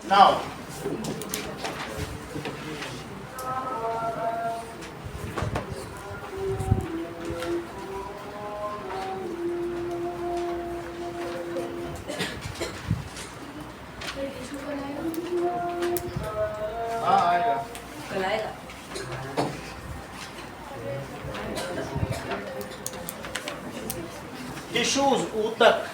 Now, हाँ आएगा। कल आएगा। टिश्यूज ऊतक,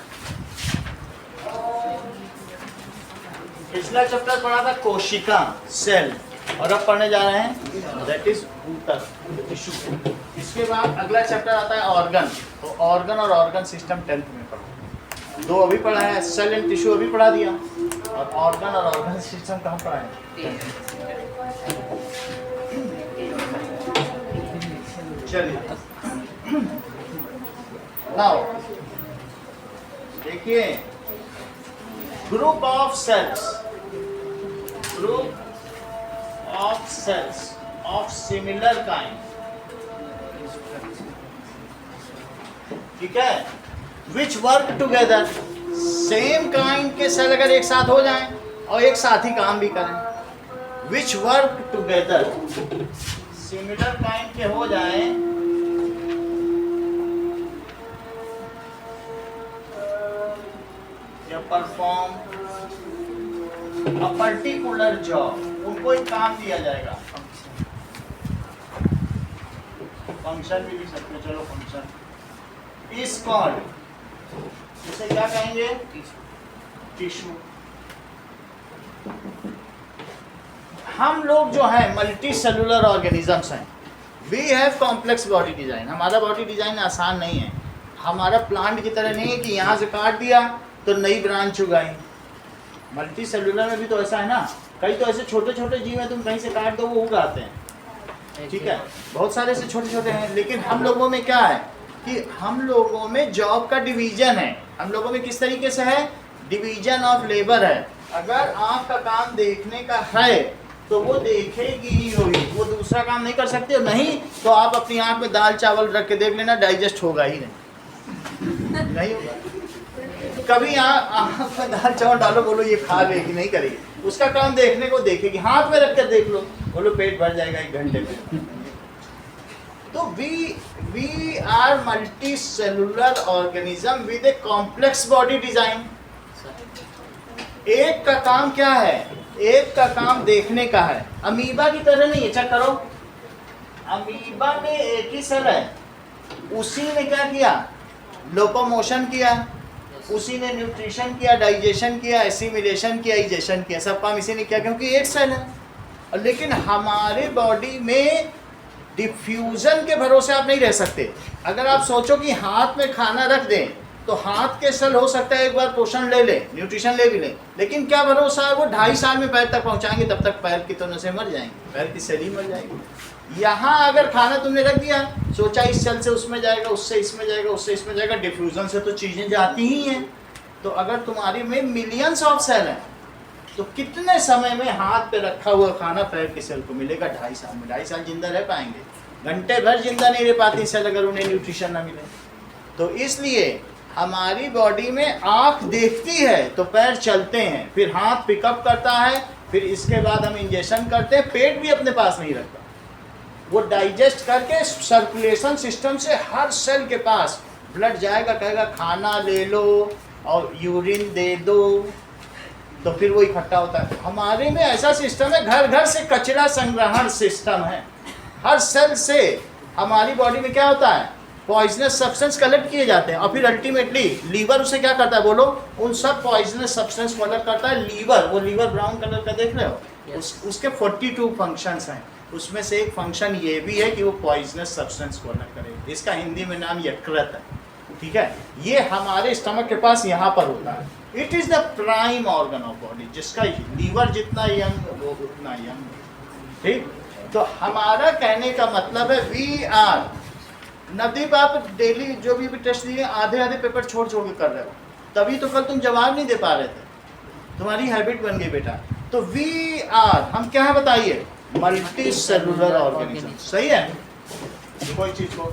पिछला चैप्टर पढ़ा था कोशिका सेल, और अब पढ़ने जा रहे हैं दैट इज ऊतक टिश्यू। इसके बाद अगला चैप्टर आता है ऑर्गन। तो ऑर्गन और ऑर्गन सिस्टम 10th में पढ़ो। दो अभी पढ़ा है, सेल एंड टिश्यू अभी पढ़ा दिया, और ऑर्गन और ऑर्गन सिस्टम कहाँ पढ़ा है? चलिए नाउ देखिए, group of cells, group of cells of similar kind, ठीक है, which work together. Same kind के सेल अगर एक साथ हो जाएं और एक साथ ही काम भी करें, विच वर्क टुगेदर, सिमिलर काइंड के हो जाएं या परफॉर्म अ पर्टिकुलर जॉब, उनको एक काम दिया जाएगा, फंक्शन भी लिख सकते हो, चलो फंक्शन इज कॉल्ड, इसे क्या कहेंगे? टिश्यू। हम लोग जो है मल्टी सेलुलर ऑर्गेनिजम्स हैं, we have complex body design. हमारा बॉडी डिजाइन आसान नहीं है, हमारा प्लांट की तरह नहीं है कि यहाँ से काट दिया तो नई ब्रांच उगाई। मल्टी सेलुलर में भी तो ऐसा है ना, कई तो ऐसे छोटे छोटे जीव हैं, तुम कहीं से काट दो वो उगाते हैं, ठीक है, बहुत सारे ऐसे छोटे छोटे हैं। लेकिन हम लोगों में क्या है कि हम लोगों में जॉब का डिवीजन है। हम लोगों में किस तरीके से है? डिवीजन ऑफ लेबर है। अगर आँख का काम देखने का है तो वो देखेगी ही होगी, वो दूसरा काम नहीं कर सकते हो। नहीं तो आप अपनी आँख में दाल चावल रख के देख लेना, डाइजेस्ट होगा ही नहीं होगा। कभी आँख में दाल चावल डालो, बोलो ये खा लेगी, नहीं करेगी, उसका काम देखने को देखेगी। हाथ में रख कर देख लो, बोलो पेट भर जाएगा 1 घंटे में। तो we are multi cellular organism with a complex body design. एक का काम क्या है? एक का काम देखने का है। अमीबा की तरह नहीं है, चेक करो, अमीबा में एक ही सेल है, उसी ने क्या किया? लोकोमोशन किया, उसी ने न्यूट्रिशन किया, डाइजेशन किया, एसिमिलेशन किया, इजेशन किया, सब काम इसी ने किया, क्योंकि एक सेल है। लेकिन हमारे बॉडी में डिफ्यूजन के भरोसे आप नहीं रह सकते। अगर आप सोचो कि हाथ में खाना रख दें तो हाथ के सेल हो सकता है एक बार पोषण ले ले, न्यूट्रिशन ले भी ले, लेकिन क्या भरोसा है वो 2.5 साल में पैर तक पहुंचाएंगे, तब तक पैर की तो नसें मर जाएंगी, पैर की सेल ही मर जाएगी। यहाँ अगर खाना तुमने रख दिया, सोचा इस सेल से उसमें जाएगा, उससे इसमें जाएगा, उससे इसमें जाएगा, डिफ्यूजन से तो चीज़ें जाती ही हैं। तो अगर तुम्हारी में मिलियंस ऑफ सेल हैं तो कितने समय में हाथ पे रखा हुआ खाना पैर की सेल को मिलेगा? 2.5 साल में। 2.5 साल जिंदा रह पाएंगे? घंटे भर जिंदा नहीं रह पाती सेल अगर उन्हें न्यूट्रिशन ना मिले। तो इसलिए हमारी बॉडी में आँख देखती है तो पैर चलते हैं, फिर हाथ पिकअप करता है, फिर इसके बाद हम इंजेक्शन करते हैं। पेट भी अपने पास नहीं रखता, वो डाइजेस्ट करके सर्कुलेशन सिस्टम से हर सेल के पास ब्लड जाएगा, कहेगा खाना ले लो और यूरिन दे दो, तो फिर वो इकट्ठा होता है। हमारे में ऐसा सिस्टम है, घर घर से कचरा संग्रहण सिस्टम है। हर सेल से हमारी बॉडी में क्या होता है? पॉइजनस सब्सटेंस कलेक्ट किए जाते हैं, और फिर अल्टीमेटली लीवर उसे क्या करता है? बोलो, उन सब पॉइजनस सब्सटेंस को अलग करता है लीवर। वो लीवर ब्राउन कलर का देख रहे हो, उसके 42 फंक्शंस हैं। उसमें से एक फंक्शन ये भी है कि वो पॉइजनस सब्सटेंस को अलग करे। इसका हिंदी में नाम यकृत है, ठीक है। ये हमारे स्टमक के पास यहाँ पर होता है। It is the prime organ of body, जिसका लीवर जितना यंग वो उतना यंग, ठीक। तो हमारा कहने का मतलब है वी आर, नवदीप आप डेली जो भी टेस्ट दिए आधे पेपर छोड़ छोड़ के कर रहे हो, तभी तो कल तुम जवाब नहीं दे पा रहे थे, तुम्हारी हैबिट बन गई बेटा। तो वी आर, हम क्या है बताइए? मल्टी सेलुलर ऑर्गेनिज्म, सही है। कोई चीज को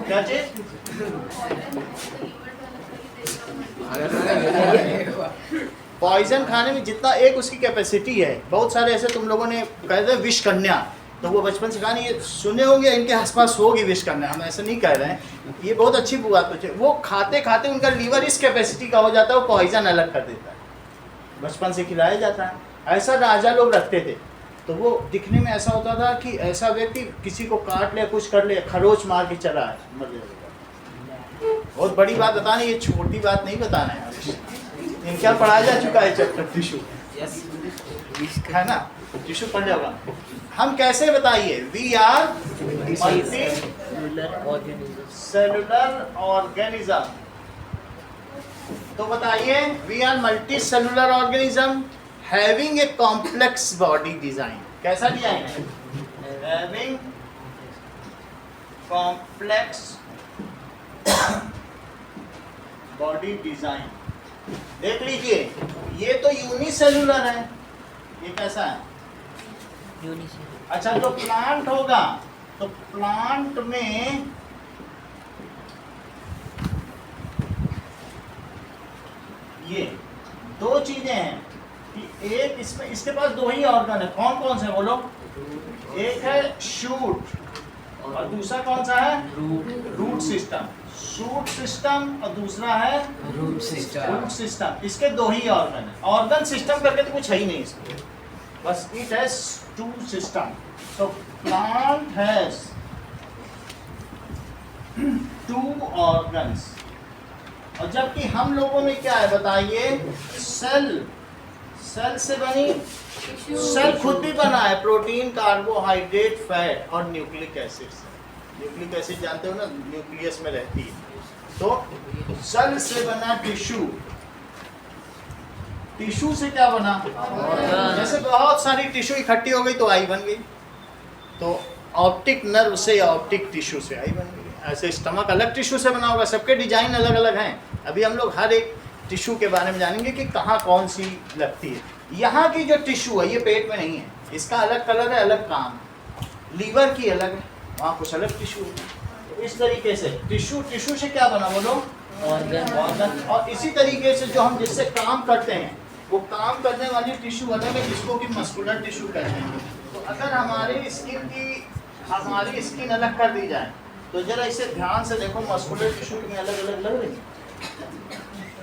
क्या चीज? पॉइजन खाने में जितना एक उसकी कैपेसिटी है, बहुत सारे ऐसे तुम लोगों ने कहते हैं विष कन्या, तो वो बचपन से कहानी ये सुने होंगे, इनके आसपास होगी विष कन्या, हम ऐसा नहीं कह रहे हैं, ये बहुत अच्छी बात है। वो खाते खाते उनका लीवर इस कैपेसिटी का हो जाता है, वो पॉइजन अलग कर देता है, बचपन से खिलाया जाता है। ऐसा राजा लोग रखते थे, तो वो दिखने में ऐसा होता था कि ऐसा व्यक्ति किसी को काट ले, कुछ कर ले, खरोच मार के चला है, मर जाएगा। बहुत बड़ी बात बताना, ये छोटी बात नहीं बताना है। इनका पढ़ा जा चुका है चैप्टर टिश्यू, है ना, टिश्यू पढ़ जाओगा। हम कैसे बताइए, we are multi cellular organism, तो बताइए we are multi cellular organism having a complex body design. कैसा डिजाइन है? Having complex body design. देख लीजिए, ये तो यूनिसेलुलर है, ये कैसा है? यूनिसेलुलर। अच्छा, जो प्लांट होगा तो प्लांट में ये दो चीजें हैं कि एक इसमें, इसके पास दो ही ऑर्गन है, कौन कौन से बोलो? एक है शूट और दूसरा कौन सा है? Root system. शूट सिस्टम और दूसरा है रूट सिस्टम। इसके दो ही ऑर्गन है। ऑर्गन सिस्टम करके तो कुछ है ही नहीं इसमें, बस इट हैज टू सिस्टम। तो प्लांट हैज टू ऑर्गन्स। और जबकि हम लोगों में क्या है बताइए? सेल से बनी, सेल खुद भी बना है प्रोटीन, कार्बोहाइड्रेट, फैट और न्यूक्लिक एसिड से। न्यूक्लिक एसिड जानते हो ना, न्यूक्लियस में रहती है। तो सेल से बना टिश्यू, टिश्यू से क्या बना? जैसे बहुत सारी टिश्यू इकट्ठी हो गई तो आई बन गई, तो ऑप्टिक नर्व से या ऑप्टिक टिश्यू से आई बन गई। ऐसे स्टमक अलग टिश्यू से बना होगा, सबके डिजाइन अलग अलग हैं। अभी हम लोग हर एक टिश्यू के बारे में जानेंगे कि कहाँ कौन सी लगती है। यहाँ की जो टिश्यू है ये पेट में नहीं है, इसका अलग कलर है, अलग काम। लीवर की अलग है, वहाँ कुछ अलग टिश्यू है। तो इस तरीके से टिश्यू से क्या बना बोलो? ऑर्गन। और इसी तरीके से जो हम जिससे काम करते हैं वो काम करने वाली टिश्यू अलग है, जिसको कि मस्कुलर टिश्यू कहते हैं। तो अगर हमारी स्किन अलग कर दी जाए तो जरा इसे ध्यान से देखो, मस्कुलर टिश्यू में अलग अलग लग रही है।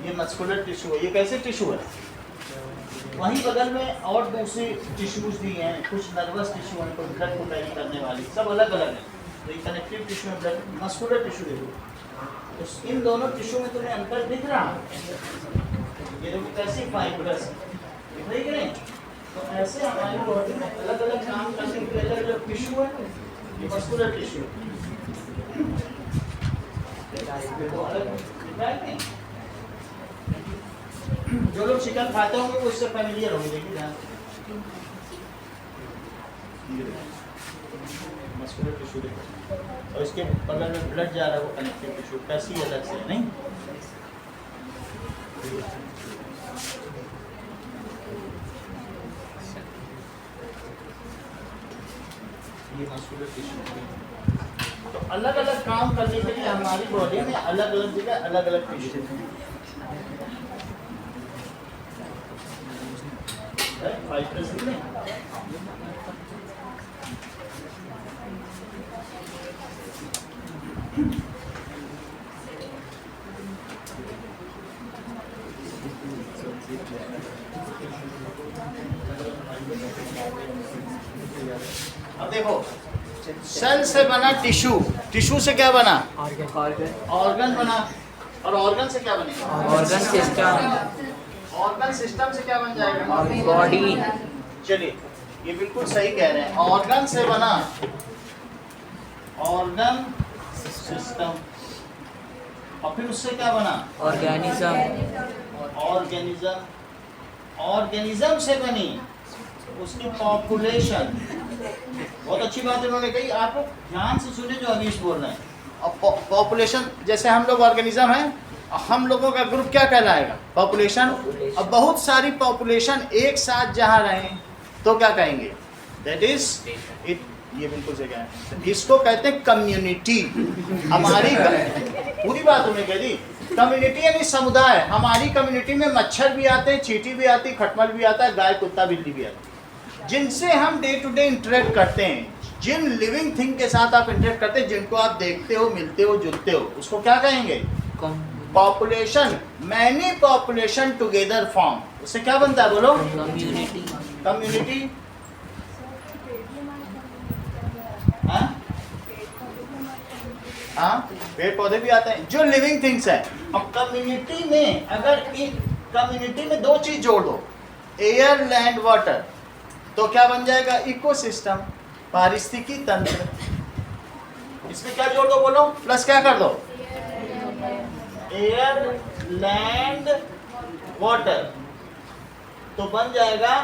ये मस्कुलर टिश्यू है, ये कैसे टिश्यू है? वहीं बगल में और दूसरी टिश्यूज भी हैं, कुछ नर्वस टिश्यू है, कुछ ब्लड को कैरी करने वाली, सब अलग अलग है। तो ये कनेक्टिव टिश्यू है, ब्लड मस्कुलर टिश्यू देखो। तो इन दोनों टिश्यू में तुम्हें अंतर दिख रहा है? ये देखो कैसी फाइब्रस दिख रही है। तो ऐसे हमारी बॉडी में अलग अलग काम करने के अलग अलग टिश्यू है। ये मस्कुलर टिश्यू जो लोग चिकन खाते होंगे वो इससे फैमिलियर होंगे। देखिए ध्यान, मस्कुलर टिश्यू देखो, और इसके बगल में ब्लड जा रहा है, वो कनेक्टिव टिश्यू। कैसी अलग से नहीं? ये मस्कुलर टिश्यू। तो अलग अलग काम करने के लिए हमारी बॉडी में अलग अलग जगह अलग अलग टिश्यू है। अब देखो, सेल से बना टिश्यू, टिश्यू से क्या बना? ऑर्गन बना। और ऑर्गन से क्या बनेगा? Organ system. ऑर्गन सिस्टम से क्या बन जाएगा? बॉडी। चलिए, ये बिल्कुल सही कह रहे हैं। ऑर्गन से बना ऑर्गन सिस्टम, और फिर उससे क्या बना? ऑर्गेनिज्म। ऑर्गेनिज्म से बनी उसकी पॉपुलेशन। बहुत अच्छी बात इन्होंने कही, आप लोग ध्यान से सुने जो अनीश बोल रहे हैं। और पॉपुलेशन, जैसे हम लोग ऑर्गेनिज्म हैं, हम लोगों का ग्रुप क्या कहलाएगा? पॉपुलेशन। अब बहुत सारी पॉपुलेशन एक साथ जहाँ रहें तो क्या कहेंगे? That is it. ये बिल्कुल से कहें, इसको कहते हैं कम्युनिटी। हमारी पूरी बात उन्हें कह दी, कम्युनिटी यानी समुदाय। हमारी कम्युनिटी में मच्छर भी आते हैं, चींटी भी आती, खटमल भी आता है, गाय कुत्ता बिल्ली भी आती है, जिनसे हम डे टू डे इंटरेक्ट करते हैं। जिन लिविंग थिंग के साथ आप इंटरेक्ट करते हैं, जिनको आप देखते हो, मिलते हो, जुलते हो, उसको क्या कहेंगे? Population. Many population together form, उससे क्या बनता है बोलो? कम्युनिटी। कम्युनिटी। हाँ, पेड़ पौधे भी आते हैं, जो लिविंग थिंग्स है। अब कम्युनिटी में अगर एक कम्युनिटी में दो चीज जोड़ दो, एयर, लैंड, वाटर, तो क्या बन जाएगा? इकोसिस्टम, पारिस्थितिकी तंत्र। इसमें क्या जोड़ दो बोलो? प्लस क्या कर दो? एयर, लैंड, वाटर, तो बन जाएगा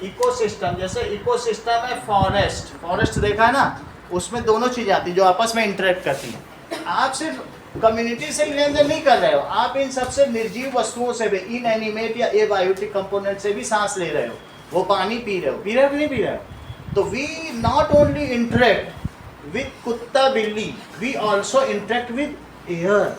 इकोसिस्टम। जैसे इकोसिस्टम है फॉरेस्ट, फॉरेस्ट देखा है ना, उसमें दोनों चीजें आती जो आपस में इंटरेक्ट करती हैं। आप सिर्फ कम्युनिटी से लेन देन नहीं कर रहे हो, आप इन सबसे निर्जीव वस्तुओं से भी, इनएनिमेट या एबायोटिक कंपोनेंट से भी सांस ले रहे हो, वो पानी पी रहे हो कि नहीं पी रहे हो। तो we not only interact with कुत्ता बिल्ली, we also interact with air,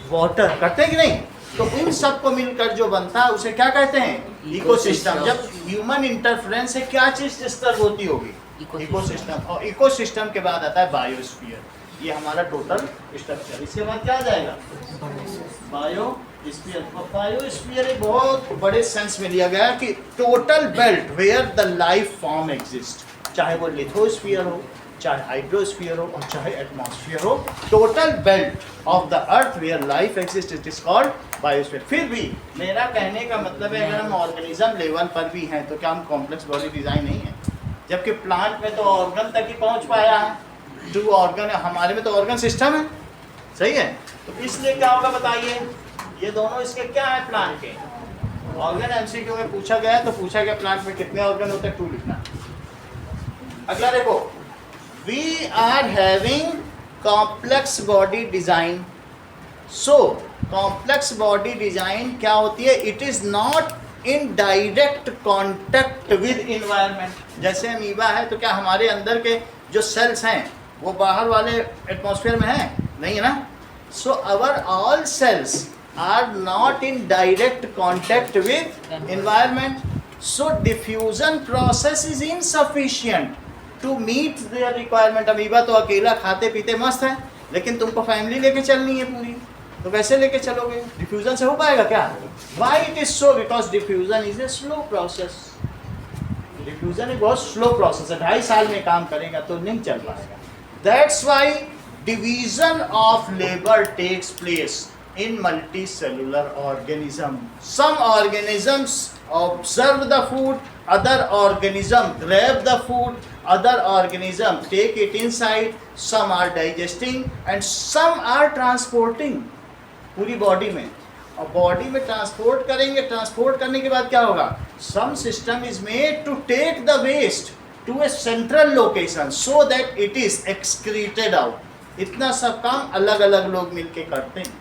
water, करते हैं कि नहीं? तो इन सब को मिलकर जो बनता है उसे क्या कहते हैं? इकोसिस्टम। जब ह्यूमन इंटरफेरेंस से क्या चीज डिस्टर्ब होती होगी? इकोसिस्टम। और इकोसिस्टम के बाद आता है बायोस्फीयर। ये हमारा टोटल स्ट्रक्चर। इसके बाद क्या आ जाएगा? बायोस्फीयर। और बायोस्फीयर एक बहुत बड़े सेंस में लिया गया है कि total belt where the life form exist, चाहे वो लिथोस्फीयर हो, चाहे हाइड्रोस्फीयर हो, और चाहे एटमॉस्फेयर हो, total belt of the earth where life exist, it is called biosphere. फिर भी मेरा कहने का मतलब है, अगर हम ऑर्गेनिज्म लेवल पर भी हैं तो क्या हम कॉम्प्लेक्स बॉडी डिजाइन नहीं है? जबकि प्लांट में तो ऑर्गन तक ही पहुंच पाया है, जो ऑर्गन है, हमारे में तो ऑर्गन सिस्टम है, सही है? तो इसलिए क्या होगा बताइए? ये दोनों इसके क्या है प्लांट के? ऑर्गन। एमसीक्यू में पूछा गया है, तो पूछा गया प्लांट में कितने ऑर्गन होते हैं, 2 लिखना। अगला देखो, we are having complex body design. So complex body design क्या होती है? It is not in direct contact with environment. जैसे अमीबा है, तो क्या हमारे अंदर के जो सेल्स हैं वो बाहर वाले एटमॉस्फेयर में है? नहीं है ना। So our all cells are not in direct contact with environment, so diffusion process is insufficient to meet their requirement. Amoeba तो अकेला खाते पीते मस्त है, लेकिन तुमको फैमिली लेके चलनी है पूरी, तो कैसे लेके चलोगे? डिफ्यूजन से हो पाएगा क्या? Why it is so? Because diffusion is a slow process. Diffusion एक बहुत स्लो प्रोसेस है, 2.5 साल में काम करेगा तो नहीं चल पाएगा। That's why division of labor takes place in multicellular organism. Some organisms observe the food, other organism grab the food, other organism take it inside, some are digesting and some are transporting पूरी body में। और body में transport करेंगे, transport करने के बाद क्या होगा? Some system is made to take the waste to a central location so that it is excreted out. इतना सब काम अलग अलग लोग मिलके करते हैं।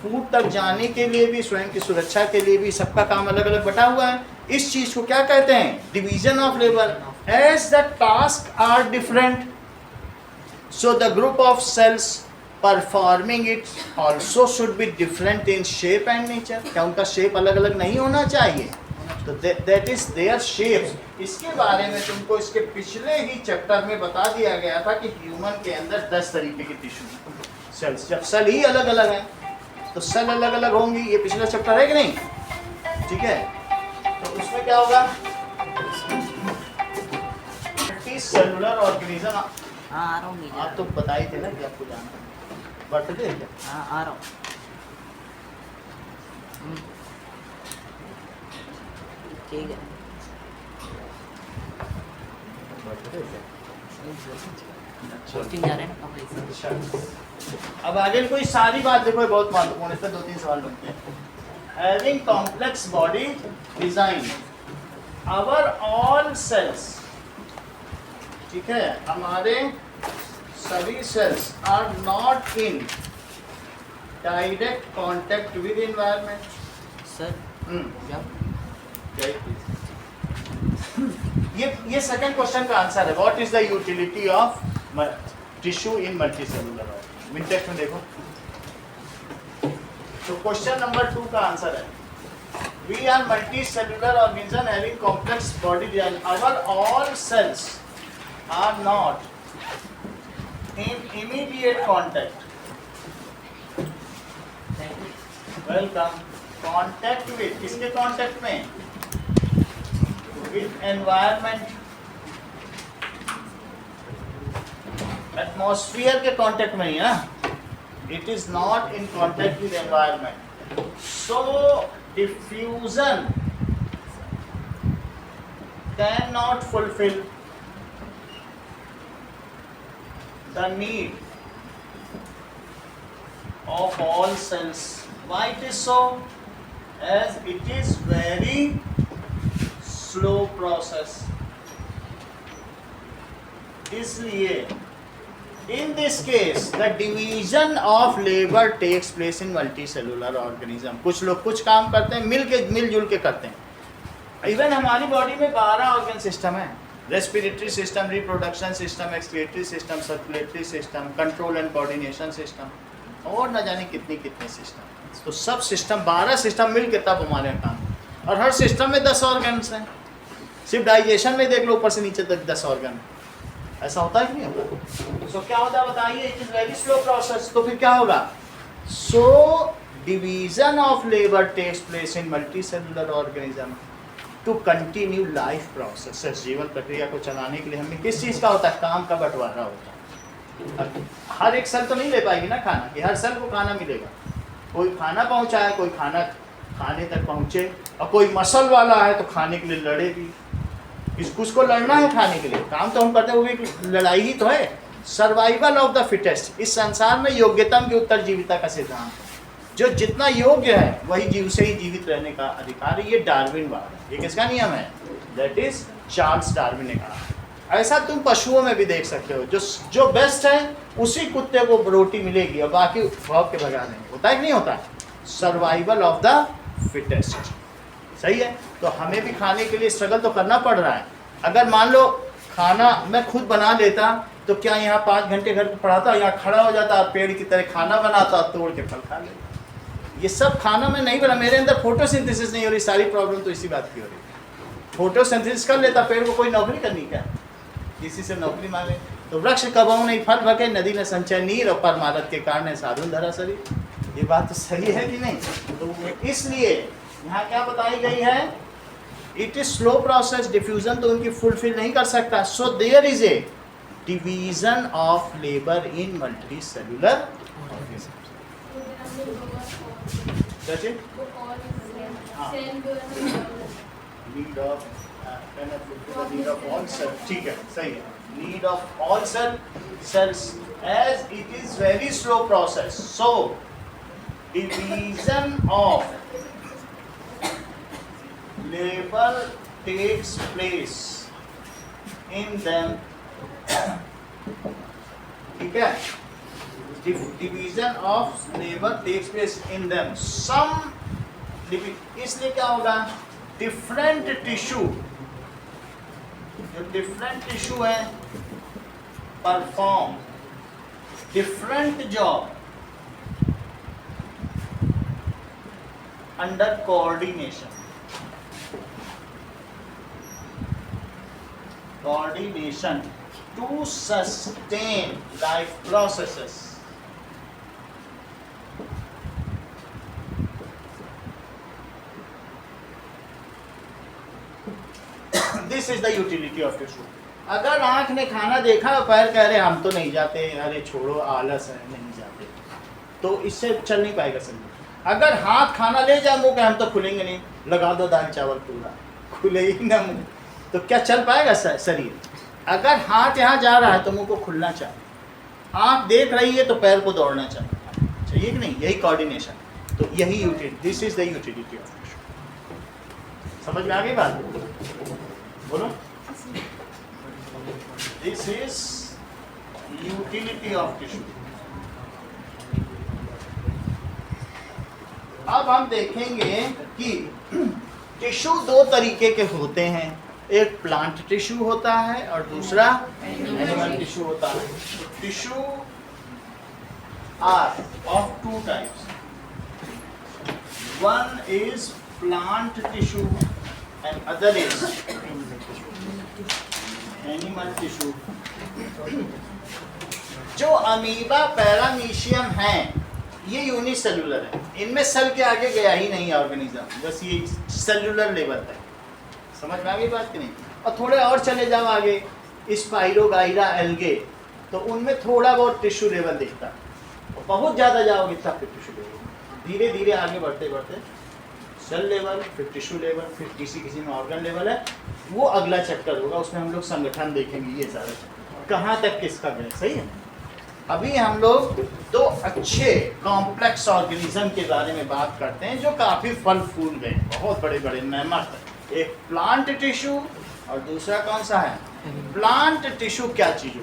फूड तक जाने के लिए भी, स्वयं की सुरक्षा के लिए भी, सबका काम अलग अलग बटा हुआ है। इस चीज को क्या कहते हैं? Division of labour. As the task are different, so the group of cells performing it also should be different in shape and nature. क्या उनका शेप अलग अलग नहीं होना चाहिए? तो दैट इज देयर शेप। इसके बारे में तुमको इसके पिछले ही चैप्टर में बता दिया गया था कि ह्यूमन के अंदर 10 तरीके के टिश्यू सेल्स, जब सेल ही अलग अलग हैं तो सेल अलग अलग होंगी। ये पिछला चैप्टर है कि नहीं? ठीक है, तो उसमें क्या होगा? Cellular organism. आ रहा हूँ। आप तो बताए थे ना कि आपको जाना है, बर्थडे है क्या? हाँ, आ रहा हूँ। ठीक है। बर्थडे है पोस्टिंग जा रहे हैं ना। अच्छा, अब आगे कोई सारी बात देखो, ये बहुत महत्वपूर्ण है, इस पर 2-3 सवाल बनते हैं। Having complex body design, our all cells, ठीक है, हमारे सभी cells are not in direct contact with environment. Sir ये सेकंड क्वेश्चन का आंसर है। What is the utility of tissue in multicellular organism? मिनटेक्स में देखो, तो क्वेश्चन नंबर 2 का आंसर है we are multi cellular organism having complex body design our all cells are not in immediate contact welcome contact with किसके contact में with environment atmosphere के contact में ही ना it is not in contact with environment so diffusion can not fulfil the need of all cells. Why it is so? As it is very slow process. इसलिए in this case the division of labor takes place in multicellular organism. कुछ लोग कुछ काम करते हैं मिलजुल के करते हैं. इवन हमारी बॉडी में 12 ऑर्गन सिस्टम है. Respiratory system, reproduction system, excretory system, circulatory system, control and coordination system और न जाने कितने सिस्टम. तो सब सिस्टम 12 सिस्टम मिल के तब हमारे यहाँ काम. और हर सिस्टम में 10 ऑर्गन्स हैं. सिर्फ डाइजेशन में देख लो ऊपर से नीचे तक 10 ऑर्गन. ऐसा होता है कि नहीं होता? सो क्या होता है बताइए. It is very slow process. तो फिर क्या होगा? So division of labour takes place in multi cellular organism to continue life process. जीवन प्रक्रिया को चलाने के लिए हमें किस चीज़ का होता है? काम का बंटवारा होता है. हर एक सेल तो नहीं ले पाएगी ना खाना कि हर सेल को खाना मिलेगा. कोई खाना पहुंचाए, कोई खाना खाने तक पहुंचे, और कोई मसल वाला है तो खाने के लिए लड़े भी. इसको लड़ना है खाने के लिए. काम तो हम करते हैं, वो भी लड़ाई ही तो है. Survival of the fittest. इस संसार में योग्यतम की उत्तरजीविता का सिद्धांत. जो जितना योग्य है वही जीव से ही जीवित रहने का अधिकार है. ये डार्विनवाद है. ये किसका नियम है? दैट इज चार्ल्स डार्विन ने कहा. ऐसा तुम पशुओं में भी देख सकते हो. जो बेस्ट है उसी कुत्ते को रोटी मिलेगी और बाकी भौंक के भगा देंगे. होता है कि नहीं होता? Survival of the fittest. सही है. तो हमें भी खाने के लिए स्ट्रगल तो करना पड़ रहा है. अगर मान लो खाना मैं खुद बना लेता तो क्या यहाँ 5 घंटे घर पर पढ़ाता, यहाँ खड़ा हो जाता, पेड़ की तरह खाना बनाता, तोड़ के फल खा लेता. ये सब खाना मैं नहीं बना. मेरे अंदर फोटोसिंथेसिस नहीं हो रही. सारी प्रॉब्लम तो इसी बात की हो रही है. फोटोसिंथेसिस कर लेता, पेड़ को कोई नौकरी करनी क्या? किसी से नौकरी मांगे. तो वृक्ष कबहु नहीं फल भगे, नदी ने संचय नीर, और परमारथ के कारण साधुन धरा शरीर. ये बात तो सही है कि नहीं? तो इसलिए यहाँ क्या बताई गई है? It is slow process. Diffusion तो उनकी फुलफिल नहीं कर सकता. So there is a division of labour in multi cellular organism. Need of need of all cell. ठीक है, सही है. Need of all cells as it is very slow process. So division of labor takes place in them. ठीक है. Division of labor takes place in them. Some इसलिए क्या होगा? Different tissue, जो डिफरेंट टिश्यू है perform different job under coordination. Coordination to sustain life processes. This is the utility of tissue. अगर आंख ने खाना देखा और पैर कह रहे हम तो नहीं जाते, अरे छोड़ो आलस है नहीं जाते, तो इससे चल नहीं पाएगा शरीर. अगर हाथ खाना ले जाए मुँह के हम तो खुलेंगे नहीं. लगा दो दाल चावल पूरा, खुले ही ना मुँह, तो क्या चल पाएगा शरीर? अगर हाथ यहाँ जा रहा है तो मुँह को खुलना चाहिए. आंख देख रही है तो पैर को दौड़ना चाहिए कि नहीं? यही कोऑर्डिनेशन. तो यही utility. This is the utility of tissue. समझ में आ गई बात? बोलो. This is utility of tissue. अब हम देखेंगे कि टिश्यू 2 तरीके के होते हैं. एक प्लांट टिश्यू होता है और दूसरा एनिमल टिश्यू होता है. Tissue are of 2 types. One is plant tissue and other is animal tissue. जो अमीबा पैरामीशियम हैं ये यूनिसेलुलर है, इनमें सेल के आगे गया ही नहीं ऑर्गेनिज्म, बस ये सेलुलर लेवल है। समझ में आ गई बात कि नहीं? और थोड़े और चले जाओ आगे, स्पाइरोगाइरा एल्गे, तो उनमें थोड़ा बहुत टिश्यू लेवल दिखता है, और बहुत ज़्यादा जाओगे तब फिर टिश्यू लेवल, धीरे धीरे आगे बढ़ते बढ़ते सेल लेवल, फिर टिश्यू लेवल, फिर किसी में ऑर्गन लेवल है, वो अगला चक्कर होगा, उसमें हम लोग संगठन देखेंगे ये सारा कहाँ तक किसका गया। सही है? अभी हम लोग दो अच्छे कॉम्प्लेक्स ऑर्गेनिज्म के बारे में बात करते हैं जो काफ़ी फल फूल गए, बहुत बड़े बड़े मेमथ। एक प्लांट टिश्यू और दूसरा कौन सा है? प्लांट टिश्यू क्या चीज हो?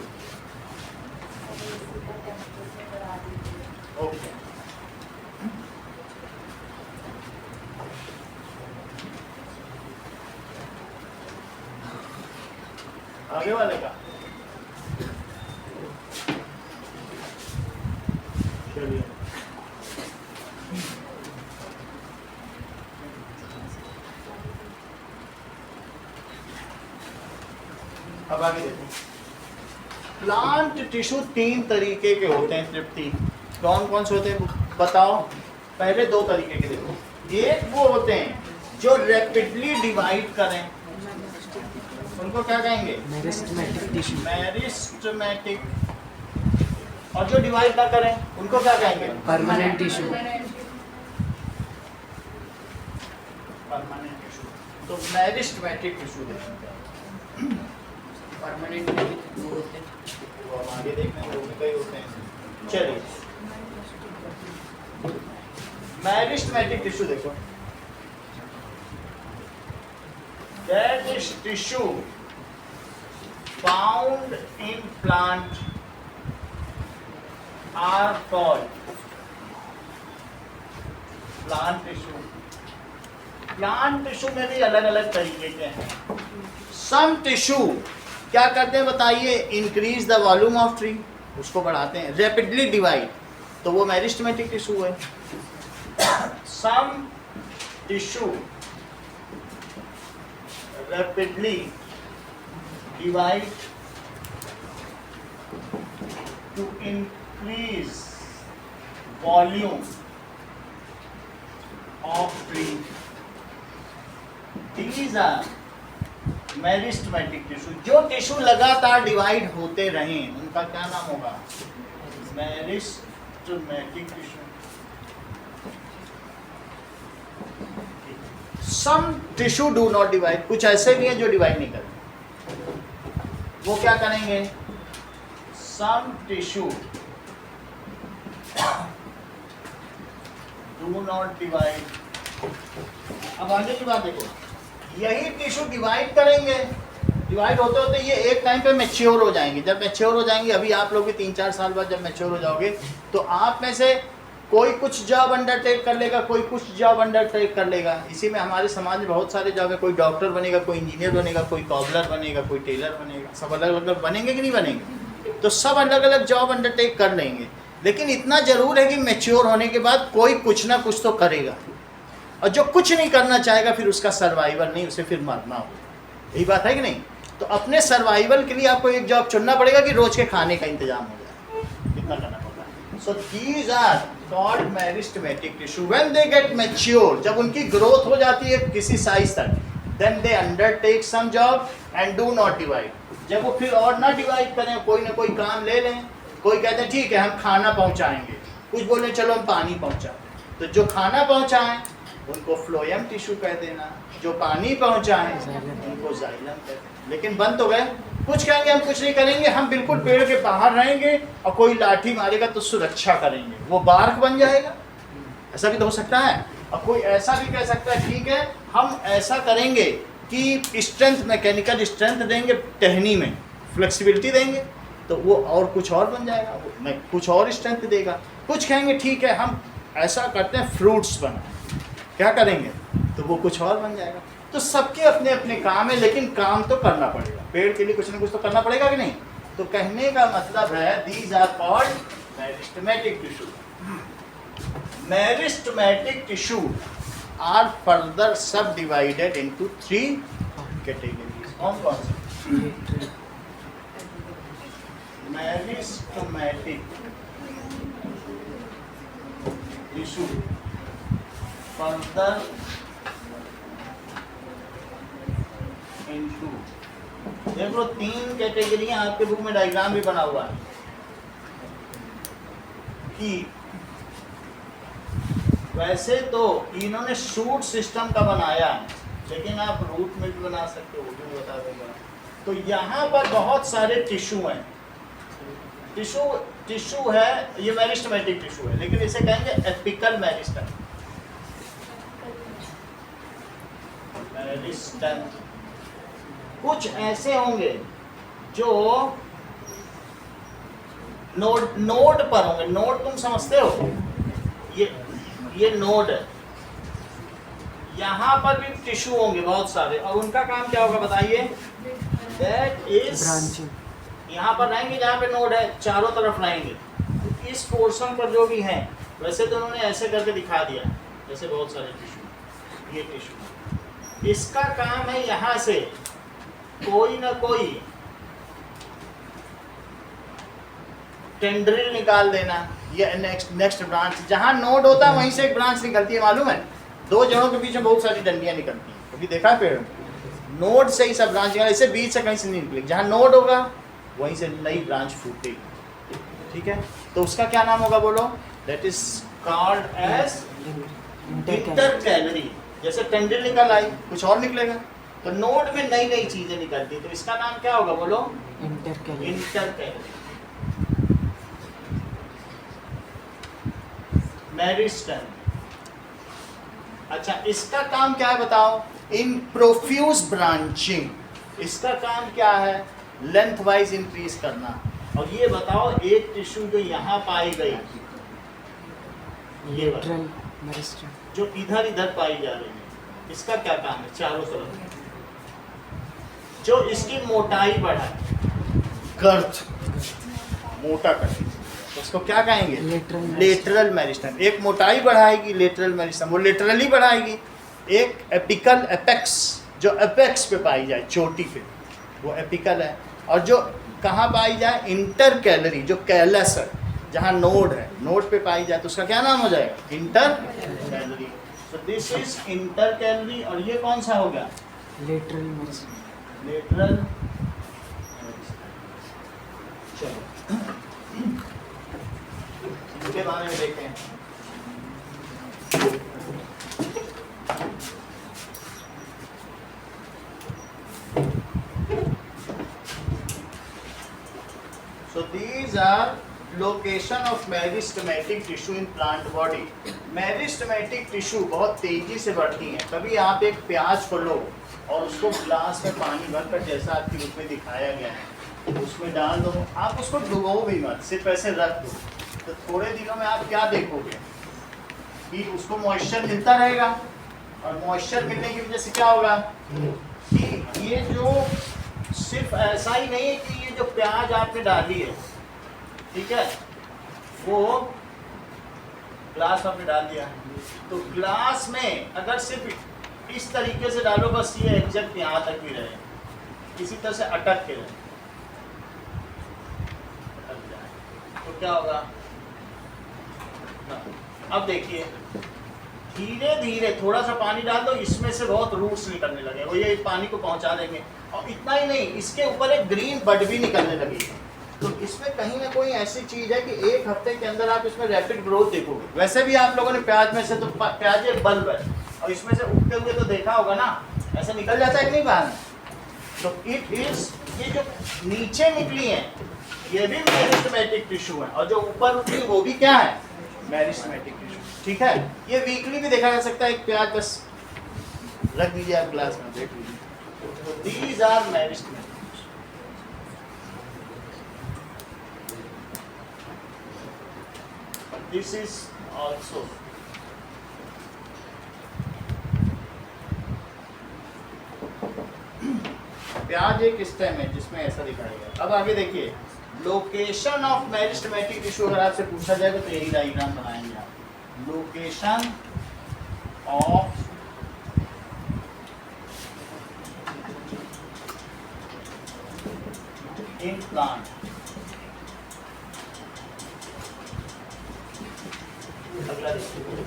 ओके, आगे वाले का चलिए, अब आगे देखो। प्लांट टिश्यू तीन तरीके के होते हैं तृप्ति, कौन कौन से होते हैं बताओ? पहले दो तरीके के देखो, एक वो होते हैं जो रैपिडली डिवाइड करें, उनको क्या कहेंगे? Meristematic tissue. मेरिस्टेमेटिक। और जो डिवाइड ना करें उनको क्या कहेंगे? Permanent tissue. Permanent tissue. तो मेरिस्टेमेटिक टिश्यू देखेंगे। परमानेंट वो होते हैं, वो हम आगे देखने वो भी कई होते हैं। चलिए, मेरिस्टेमेटिक टिश्यू देखो, that is tissue found in plant are called plant tissue. Plant tissue में भी अलग अलग तरीके के हैं। सम टिश्यू क्या करते हैं बताइए? Increase the volume of tree, उसको बढ़ाते हैं। रैपिडली डिवाइड, तो वो मेरिस्टेमेटिक टिश्यू है। Some tissue rapidly divide to increase volume of tree. These are meristematic tissue. जो टिश्यू लगातार डिवाइड होते रहें उनका क्या नाम होगा? Meristematic tissue. Some tissue do not divide, कुछ ऐसे भी हैं जो डिवाइड नहीं करेंगे, वो क्या करेंगे? Some tissue do not divide. अब आगे की बात देखो, यही टिश्यू डिवाइड करेंगे, डिवाइड होते होते ये एक टाइम पे मैच्योर हो जाएंगे। जब मैच्योर हो जाएंगे, अभी आप लोग भी 3-4 साल बाद जब मैच्योर हो जाओगे, तो आप में से कोई कुछ जॉब अंडरटेक कर लेगा, कोई कुछ जॉब अंडरटेक कर लेगा। इसी में हमारे समाज में बहुत सारे जॉब है, कोई डॉक्टर बनेगा, कोई इंजीनियर बनेगा, कोई कॉबलर बनेगा, कोई टेलर बनेगा, सब अलग अलग बनेंगे कि नहीं बनेंगे? तो सब अलग अलग जॉब अंडरटेक कर लेंगे, लेकिन इतना जरूर है कि मैच्योर होने के बाद कोई कुछ ना कुछ तो करेगा, और जो कुछ नहीं करना चाहेगा फिर उसका सर्वाइवल नहीं, उसे फिर मरना होगा। यही बात है कि नहीं? तो अपने सर्वाइवल के लिए आपको एक जॉब चुनना पड़ेगा कि रोज के खाने का इंतजाम हो जाए, इतना करना पड़ता है। So these are called meristematic tissue. When they get mature, जब उनकी ग्रोथ हो जाती है किसी साइज तक, then they undertake some job and do not divide. जब वो फिर और ना डिवाइड करें, कोई ना कोई काम ले लें, कोई कहते हैं ठीक है हम खाना पहुंचाएंगे, कुछ बोले चलो हम पानी पहुंचाएं, तो जो खाना पहुंचाएं उनको फ्लोएम टिश्यू कह देना, जो पानी पहुंचाएं उनको जाइलम कहते हैं। लेकिन बंद तो गए, कुछ कहेंगे हम कुछ नहीं करेंगे, हम बिल्कुल पेड़ के बाहर रहेंगे और कोई लाठी मारेगा तो सुरक्षा करेंगे, वो बार्क बन जाएगा। ऐसा भी तो हो सकता है। और कोई ऐसा भी कह सकता है ठीक है हम ऐसा करेंगे कि स्ट्रेंथ, मैकेनिकल स्ट्रेंथ देंगे, टहनी में फ्लेक्सिबिलिटी देंगे, तो वो और कुछ और बन जाएगा, वो कुछ और स्ट्रेंथ देगा। कुछ कहेंगे ठीक है हम ऐसा करते हैं फ्रूट्स बनाए, क्या करेंगे, तो वो कुछ और बन जाएगा। तो सबके अपने अपने काम है, लेकिन काम तो करना पड़ेगा, पेड़ के लिए कुछ ना कुछ तो करना पड़ेगा कि नहीं। तो कहने का मतलब है these are called meristematic tissue. Meristematic tissue are further sub divided into 3 categories. कौन कौन सी? मेरिस्टेमेटिक टिश्यू फर्दर इनटू, देखो 3 कैटेगरियां आपके बुक में डायग्राम भी बना हुआ है कि वैसे तो इन्होंने शूट सिस्टम का बनाया है, लेकिन आप रूट में भी बना सकते हो, वो भी बता दूंगा। तो यहाँ पर बहुत सारे टिश्यू हैं। टिश्यू है, ये मेरिस्टेमेटिक टिश्यू है, लेकिन इसे कहेंगे एपिकल मेरिस्टेम। कुछ ऐसे होंगे जो नोड पर होंगे। नोड तुम समझते हो, ये नोड है। यहाँ पर भी टिश्यू होंगे बहुत सारे, और उनका काम क्या होगा बताइए? That is branching. यहाँ पर रहेंगे जहाँ पे नोड है, चारों तरफ रहेंगे। इस पोर्शन पर जो भी है, वैसे तो उन्होंने ऐसे करके दिखा दिया, जैसे बहुत सारे टिश्यू, ये टिश्यू। इसका काम है यहाँ से कोई ना कोई टेंड्रिल निकाल देना। ये नेक्स्ट ब्रांच, जहाँ नोड होता है वहीं से एक ब्रांच निकलती है, मालूम है? 2 जड़ों के बीच में बहुत सारी डंडियां निकलती हैं, कभी देखा है पेड़? नोड से ही सब ब्रांच निकल, इसे बीच से कहीं से नहीं निकलेगी। जहाँ नोड होगा वहीं से नई ब्रांच फूटेगी, ठीक है? तो उसका क्या नाम होगा बोलो? That is called as intercalary. जैसे टेंड्रिल निकल आई, कुछ और निकलेगा, तो नोड में नई नई चीजें निकलती, तो इसका नाम क्या होगा बोलो? इंटरकैलरी। मेरिस्टेम। अच्छा, इसका काम क्या है बताओ? इन प्रोफ्यूज ब्रांचिंग। इसका काम क्या है? लेंथ वाइज इंक्रीज करना। और ये बताओ, एक टिश्यू जो यहाँ पाई गई, ये लेटरल मेरिस्टेम, जो इधर इधर पाई जा रही है, इसका क्या काम है? चारों तरफ जो इसकी मोटाई बढ़ाए, गर्थ मोटा करे, तो उसको क्या कहेंगे? Lateral meristem. एक मोटाई बढ़ाएगी लेटरल मेरिस्टेम, वो लेटरली बढ़ाएगी। एक एपिकल एपेक्स, जो एपेक्स पे पाई जाए, चोटी पे, वो एपिकल है। और जो कहाँ पाई जाए? इंटरकैलरी, जो कैलस है, जहाँ नोड है, नोड पे पाई जाए, तो उसका क्या नाम हो जाएगा? Intercalary. So this is intercalary. और ये कौन सा हो गया? Lateral meristem. लेटरल। चलो इसके बारे में देखें। So these are location of meristematic tissue in plant body. Meristematic tissue बहुत तेजी से बढ़ती हैं। कभी आप एक प्याज को लो और उसको ग्लास में पानी भरकर, जैसा आपकी बुक में दिखाया गया है, उसमें डाल दो। आप उसको डुबो भी मत, सिर्फ ऐसे रख दो, तो थोड़े दिनों में आप क्या देखोगे कि उसको मॉइस्चर मिलता रहेगा। और मॉइस्चर मिलने की वजह से क्या होगा कि ये जो सिर्फ ऐसा ही नहीं है कि ये जो प्याज आपने डाली है, ठीक है, वो ग्लास आपने डाल दिया, तो ग्लास में अगर सिर्फ इस तरीके से डालो, बस ये एग्जैक्ट यहाँ तक भी रहे, किसी तरह से अटक के रहे, तो क्या होगा? अब देखिए, धीरे धीरे थोड़ा सा पानी डाल दो, इसमें से बहुत रूट्स निकलने लगे, वो ये पानी को पहुंचा देंगे। और इतना ही नहीं, इसके ऊपर एक ग्रीन बड भी निकलने लगेगी। तो इसमें कहीं ना कोई ऐसी चीज है कि 1 हफ्ते के अंदर आप इसमें रैपिड ग्रोथ देखोगे। वैसे भी आप लोगों ने प्याज में से, तो प्याज एक बल्ब है, और इसमें से उगते हुए तो देखा होगा ना, ऐसे निकल जाता है कि नहीं बाहर? तो इट इज, ये जो नीचे निकली है, ये भी मेरिस्टेमेटिक टिश्यू है, और जो ऊपर उठी वो भी क्या है? मेरिस्टेमेटिक टिश्यू, ठीक है? ये वीकली भी देखा जा सकता है। एक प्याज बस रख दीजिए आप ग्लास में, देख लीजिए। These are meristematic. This is also. प्याज एक स्टेम है जिसमें ऐसा दिखाया गया। अब आगे देखिए, लोकेशन ऑफ मेरिस्टेमेटिक टिश्यू अगर आपसे पूछा जाएगा तो यही डायग्राम बनाएंगे आप। Location of plant. अगला देखिए,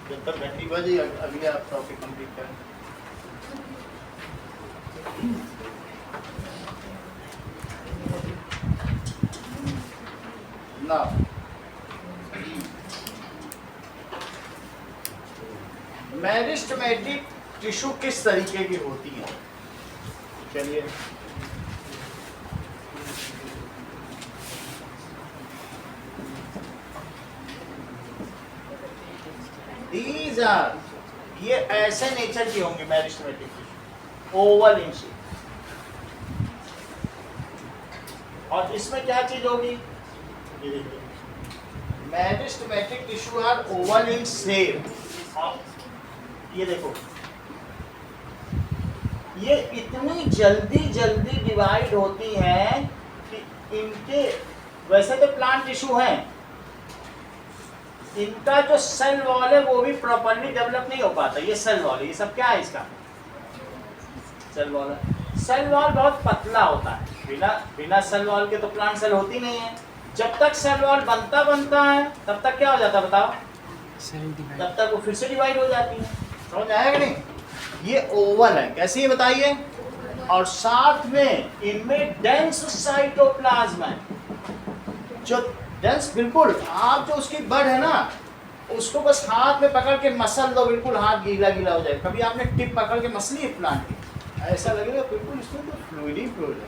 जब तक बैटरी बजी अगले आप टॉपिक कंप्लीट करें। ना मेरिस्टेमेटिक टिश्यू किस तरीके की होती है? चलिए, These are, ये ऐसे नेचर की होंगे meristematic tissue, oval in shape. और इसमें क्या चीज होगी? ये देखिए, meristematic tissue are oval in shape. ये देखो, ये इतनी जल्दी जल्दी डिवाइड होती हैं कि इनके, वैसे तो प्लांट टिश्यू हैं, इनका जो सेल वॉल है वो भी प्रॉपर्ली डेवलप नहीं हो पाता। ये सेल वॉल, ये सब क्या है इसका? सेल वॉल है। सेल वॉल बहुत पतला होता है, बिना सेल वॉल के तो प्लांट सेल होती नहीं है। जब तक सेल वॉल बनता है तब तक क्या हो जाता है बताओ? तब तक वो फिर से डिवाइड हो जाती है। समझ आया कि नहीं? ये ओवल है, कैसी है बताइए? और साथ में इनमें डेंस साइटोप्लाज्म है, जो डेंस, बिल्कुल आप जो उसकी बड है ना, उसको बस हाथ में पकड़ के मसल दो, बिल्कुल हाथ गीला गीला हो जाए। कभी आपने टिप पकड़ के मसली है प्लांट की, ऐसा लगेगा बिल्कुल इसमें तो फ्लूइड ही फ्लूइड है।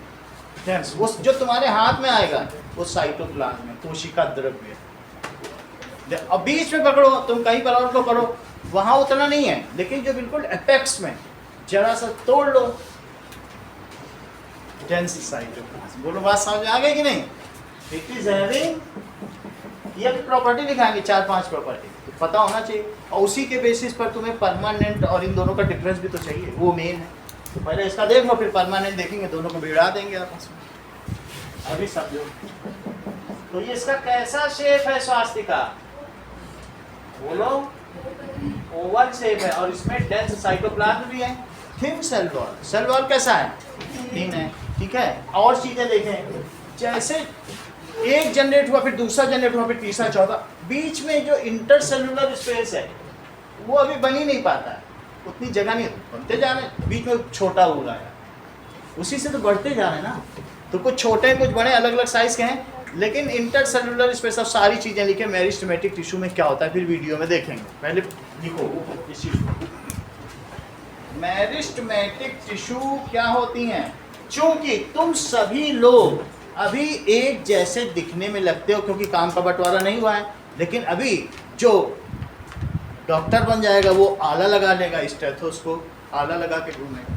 डेंस, वो जो तुम्हारे हाथ में आएगा वो साइटोप्लाज्म है, कोशिका द्रव्य। अब बीच में पकड़ो, तुम कहीं पर और को करो, वहां उतना नहीं है, लेकिन जो बिल्कुल एपेक्स में जरा सा तोड़ लो, डेंस साइटोप्लाज्म। बोलो बात समझ में आ गई कि नहीं? इट इज हैविंग, ये प्रॉपर्टी दिखाएंगे 4-5 प्रॉपर्टी, तो पता होना चाहिए। और उसी के बेसिस पर तुम्हें परमानेंट और इन दोनों का डिफरेंस भी तो चाहिए, वो मेन है। तो पहले इसका देख लो, फिर परमानेंट देखेंगे, दोनों को भिड़ा देंगे आपस में। अभी समझो, तो ये इसका कैसा शेप है स्वास्तिका? बोलो, ओवल शेप है, और इसमें डेंस साइटोप्लाज्म भी है। Thin cell wall, cell wall कैसा है? थिन है, ठीक है। और चीजें देखें, जैसे एक जनरेट हुआ, फिर दूसरा जनरेट हुआ, फिर तीसरा, चौथा, बीच में जो इंटरसेलुलर स्पेस है वो अभी बन ही नहीं पाता है, उतनी जगह नहीं, बनते जा रहे हैं, बीच में छोटा हो रहा है, उसी से तो बढ़ते जा रहे हैं ना। तो कुछ छोटे कुछ बड़े अलग अलग साइज के हैं, लेकिन इंटरसेलुलर स्पेस, अब सारी चीज़ें लिखे मेरिस्टेमेटिक टिश्यू में क्या होता है फिर वीडियो में देखेंगे। पहले लिखो इस चीज को, मेरिस्टेमेटिक टिश्यू क्या होती हैं? चूंकि तुम सभी लोग अभी एक जैसे दिखने में लगते हो, क्योंकि काम का बंटवारा नहीं हुआ है, लेकिन अभी जो डॉक्टर बन जाएगा वो आला लगा लेगा, स्टेथोस्कोप आला लगा के घूमेगा।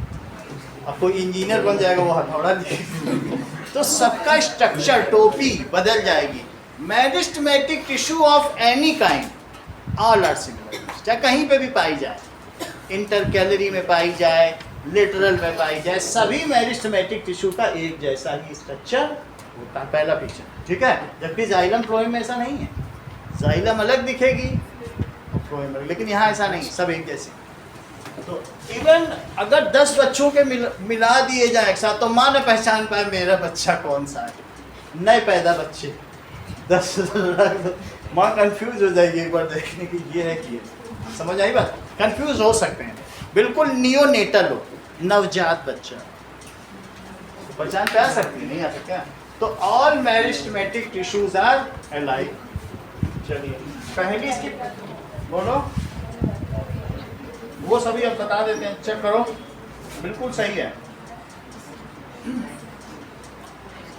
अब कोई इंजीनियर बन जाएगा वो हथौड़ा लेगा। तो सबका स्ट्रक्चर, टोपी बदल जाएगी। Meristematic tissue of any kind all are similar, चाहे कहीं पे भी पाई जाए, इंटरकैलरी में पाई जाए, लेटरल में पाई जाए, सभी मेरिस्टेमेटिक टिश्यू का एक जैसा ही स्ट्रक्चर होता है। पहला पिक्चर, ठीक है। जबकि जाइलम फ्लोएम में ऐसा नहीं है, जाइलम अलग दिखेगी फ्लोएम अलग, लेकिन यहाँ ऐसा नहीं, सब एक जैसे। तो इवन अगर 10 बच्चों के मिला दिए जाए एक साथ, तो माँ ने पहचान पाए मेरा बच्चा कौन सा है। नए पैदा बच्चे 10 माँ कंफ्यूज हो जाएगी एक बार देखने की ये है कि ये। समझ आई बात? कंफ्यूज हो सकते हैं, बिल्कुल नियोनेटल हो, नवजात बच्चा, पहचान पे आ सकती नहीं आ सकता। तो all meristematic tissues are alike. चलिए पहली इसकी बोलो, वो सभी अब बता देते हैं, चेक करो, बिल्कुल सही है।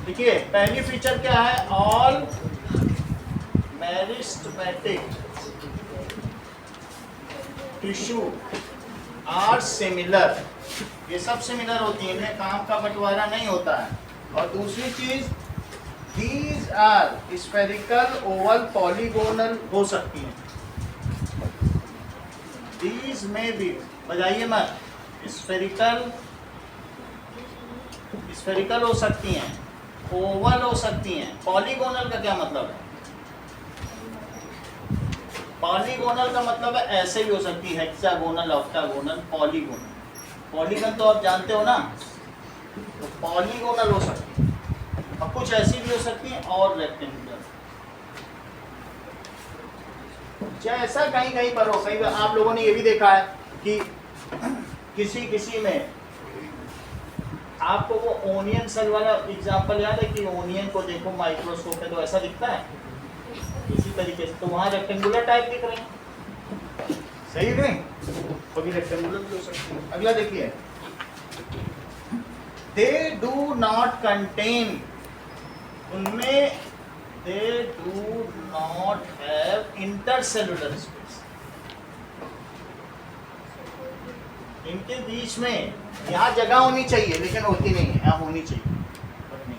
देखिए पहली फीचर क्या है? All meristematic tissue are similar, ये सब सिमिलर होती है, इनमें काम का बंटवारा नहीं होता है। और दूसरी चीज, these are spherical, oval, polygonal हो सकती हैं। These में भी बजाइए मत, स्फेरिकल हो सकती हैं, ओवल हो सकती हैं। पॉलीगोनल का क्या मतलब है? पॉलीगोनल का मतलब है ऐसे भी हो सकती है, हेक्सागोनल, ऑक्टागोनल, पॉलीगोनल। पॉलीगन तो आप जानते हो ना, तो पॉलीगोनल हो सकती है, और कुछ ऐसी भी हो सकती है और रेक्टेंगुलर। जैसा कहीं कहीं पर हो, कहीं आप लोगों ने ये भी देखा है कि किसी किसी में आपको वो ओनियन सेल वाला एग्जांपल याद है कि ओनियन को देखो माइक्रोस्कोप में तो ऐसा दिखता है इसी तरीके से, तो वहां रेक्टेंगुलर टाइप दिख रहे हैं, सही है नहीं? कभी रेक्टेंगुलर भी हो सकती है। अगला देखिए, दे डू नॉट कंटेन, उनमें they do not have intercellular space, इनके बीच में यहाँ जगह होनी चाहिए लेकिन होती नहीं है, यहाँ होनी चाहिए पर नहीं।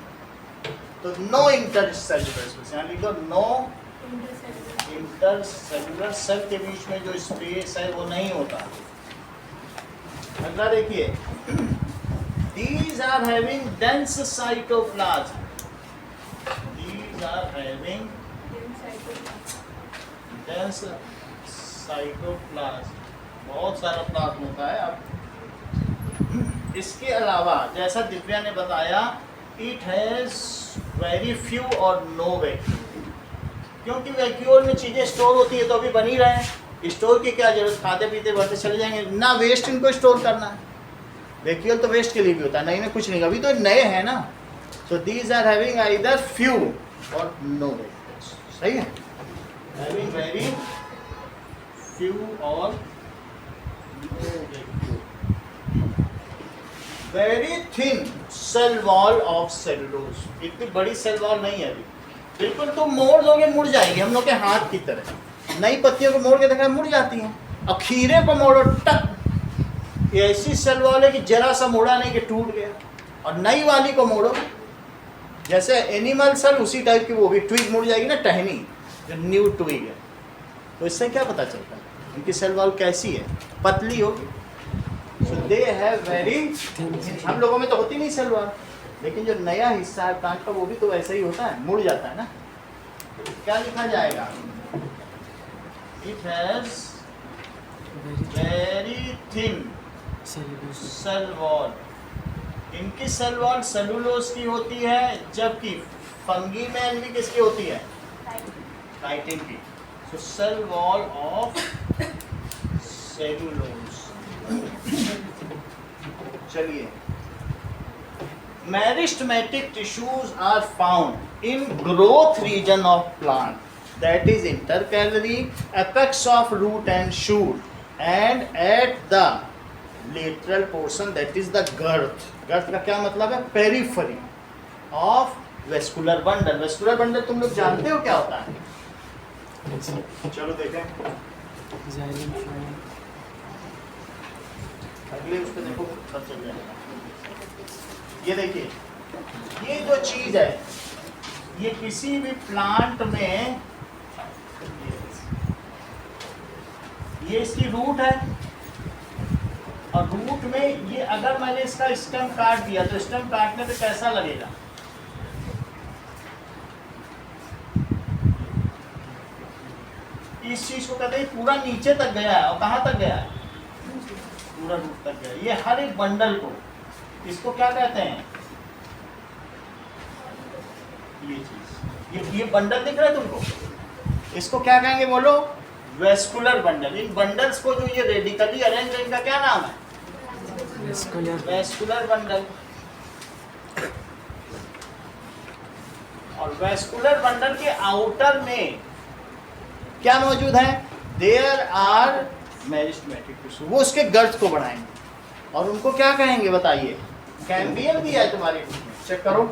तो नो इंटरसेलुलर स्पेस, यहाँ लिख दो नो इंटरसेलुलर, सेल के बीच में जो स्पेस है वो नहीं होता। अगला देखिए, these are having dense cytoplasm, these are having dense cytoplasm, बहुत सारा प्लाज्म होता है। अब इसके अलावा जैसा दिव्या ने बताया, इट हैज वेरी फ्यू और नो वैक्यूल, क्योंकि वैक्यूल में चीज़ें स्टोर होती है तो अभी बनी रहे हैं, स्टोर की क्या जरूरत, खाते पीते बढ़ते चले जाएंगे ना, वेस्ट इनको स्टोर करना है। वैक्यूल तो वेस्ट के लिए भी होता है, नई में कुछ नहीं, अभी तो नए हैं ना। So these are having either few और नो वैक्यूल्स, सही है, हैविंग वेरी फ्यू और very thin cell wall of cellulose, इतनी बड़ी सेल वॉल नहीं है अभी, बिल्कुल तुम मोड़ दोगे मुड़ जाएगी, हम लोग के हाथ की तरह। नई पत्तियों को मोड़ के देखा मुड़ जाती हैं, और खीरे को मोड़ो टक, ये ऐसी सेल वॉल है कि जरा सा मोड़ा नहीं कि टूट गया। और नई वाली को मोड़ो, जैसे एनिमल सेल उसी टाइप की वो भी ट्विग मुड़ जाएगी ना, टहनी जो न्यू ट्विग है। तो इससे क्या पता चलता है इनकी सेल वॉल कैसी है, पतली होगी। सो दे हैव वेरी, हम लोगों में तो होती नहीं सेल वॉल, लेकिन जो नया हिस्सा है प्लांट का वो भी तो वैसा ही होता है, मुड़ जाता है ना। क्या लिखा जाएगा, it has very thin cell wall, इनकी सेल वॉल सेलुलोज की होती है, जबकि फंगी में भी किसकी होती है, काइटिन की। So cell wall of cellulose. चलिए, meristematic tissues are found in growth region of plant, that is intercalary, apex of root and shoot and at the lateral portion, that is the girth. Girth का क्या मतलब है, periphery of vascular bundle. Vascular bundle तुम लोग जानते हो क्या होता है, चलो देखें, अगले उस पर देखो सब चल जाएगा। ये देखिए, ये जो चीज है ये किसी भी प्लांट में, ये इसकी रूट है, और रूट में ये अगर मैंने इसका स्टेम काट दिया तो स्टेम काटने पे कैसा लगेगा, इस चीज को कहते हैं पूरा नीचे तक गया है, और कहां तक गया है, पूरा रूट तक गया। ये हर एक बंडल को, इसको क्या कहते हैं, ये चीज, ये बंडल दिख रहा है तुमको, इसको क्या कहेंगे बोलो, वेस्कुलर बंडल। इन बंडल्स को जो ये रेडिकली अरेंज है, इनका क्या नाम है, वेस्कुलर बंडल। और वेस्कुलर बंडल के आउटर में क्या मौजूद है, देयर आर मेरिस्टेमेटिक टिश्यू, वो उसके गर्थ को बढ़ाएंगे, और उनको क्या कहेंगे बताइए, कैम्बियम दिया है तुम्हारे बुक में, चेक करो।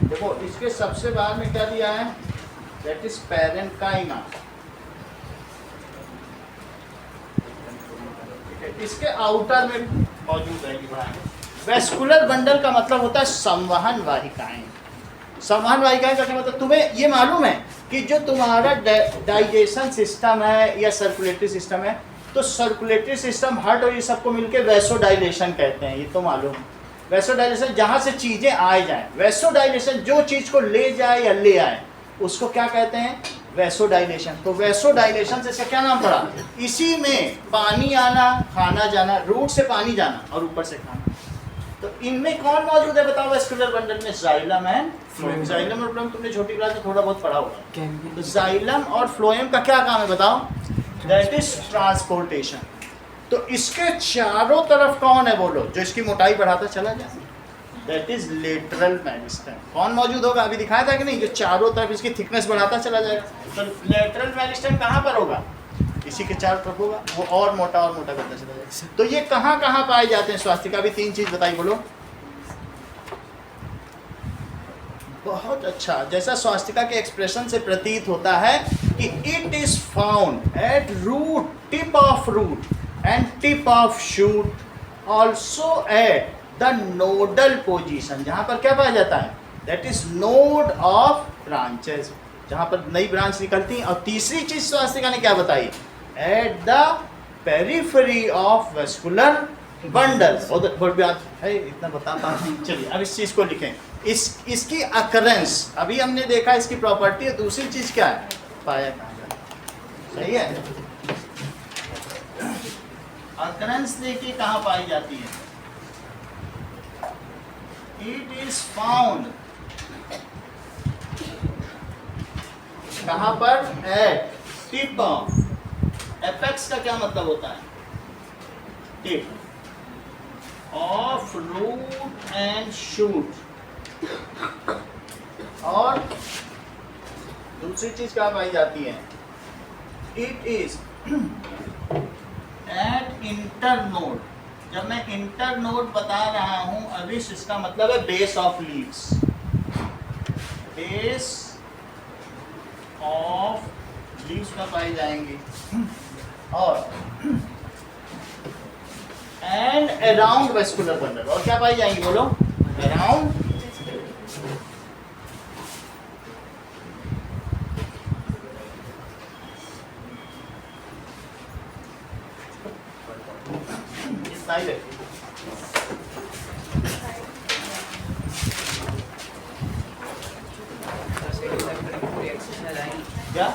देखो इसके सबसे बाद में क्या दिया है, दैट इज पैरेन्काइमा। इसके आउटर में मौजूद है वेस्कुलर बंडल का मतलब होता है संवहन वाहिकाएं। संवहन वाहिकाएं का मतलब तुम्हें ये मालूम है कि जो तुम्हारा डाइजेशन सिस्टम है या सर्कुलेटरी सिस्टम है, तो सर्कुलेटरी सिस्टम, हार्ट और ये सबको मिलके वैसोडाइलेशन कहते हैं, ये तो मालूम है। वैसोडाइलेशन जहाँ से चीज़ें आ जाएं, वैसोडाइलेशन जो चीज़ को ले जाए या ले आए, उसको क्या कहते हैं, वैसोडाइलेशन। तो वैसोडाइलेशन से इसका क्या नाम पड़ा, इसी में पानी आना, खाना जाना, रूट से पानी जाना और ऊपर से खाना। तो इनमें कौन मौजूद है बताओ वेस्कुलर बंडल में, जाइलम एंड फ्लोएम। जाइलम और फ्लोएम तुमने छोटी क्लास में थोड़ा बहुत पढ़ा होगा। Can be. तो जाइलम और फ्लोएम का क्या काम है बताओ, दैट इज ट्रांसपोर्टेशन। तो इसके चारों तरफ कौन है बोलो, जो इसकी मोटाई बढ़ाता चला जाए, दैट इज लेटरल मेरिस्टेम। कौन मौजूद होगा, अभी दिखाया था कि नहीं, जो चारों तरफ इसकी थिकनेस बढ़ाता चला जाएगा। तो लेटरल मेरिस्टेम कहाँ पर होगा, इसी के चारों तरफ होगा, वो और मोटा करता चला जाएगा। तो ये कहाँ कहाँ पाए जाते हैं स्वास्तिका, भी 3 चीज बताई बोलो। बहुत अच्छा, जैसा स्वास्तिका के एक्सप्रेशन से प्रतीत होता है कि it is found at root, tip of root and tip of shoot, also at the nodal position, जहां पर क्या पाया जाता है, that is node of branches, जहां पर नई ब्रांच निकलती हैं। और तीसरी चीज स्वास्तिका ने क्या बताई, at the periphery of vascular bundle. बहुत बात है, इतना बताता हूं। चलिए अब इस चीज को लिखें, इसकी अकरेंस अभी हमने देखा, इसकी प्रॉपर्टी, और दूसरी चीज क्या है, पाया कहाँ जाता है। सही है, अकरेंस देखिए कहाँ पाई जाती है, इट इज फाउंड कहाँ पर, एट टिप ऑफ, एपेक्स का क्या मतलब होता है, tip of root and shoot. और दूसरी चीज कहाँ पाई जाती है, इट इज एट इंटरनोड। जब मैं इंटरनोड बता रहा हूं अभी, इसका मतलब है base of leaves, base of leaves में पाई जाएंगी। और एंड अराउंड वेस्कुलर बंडल, और क्या पाई जाएंगी बोलो, अराउंड क्या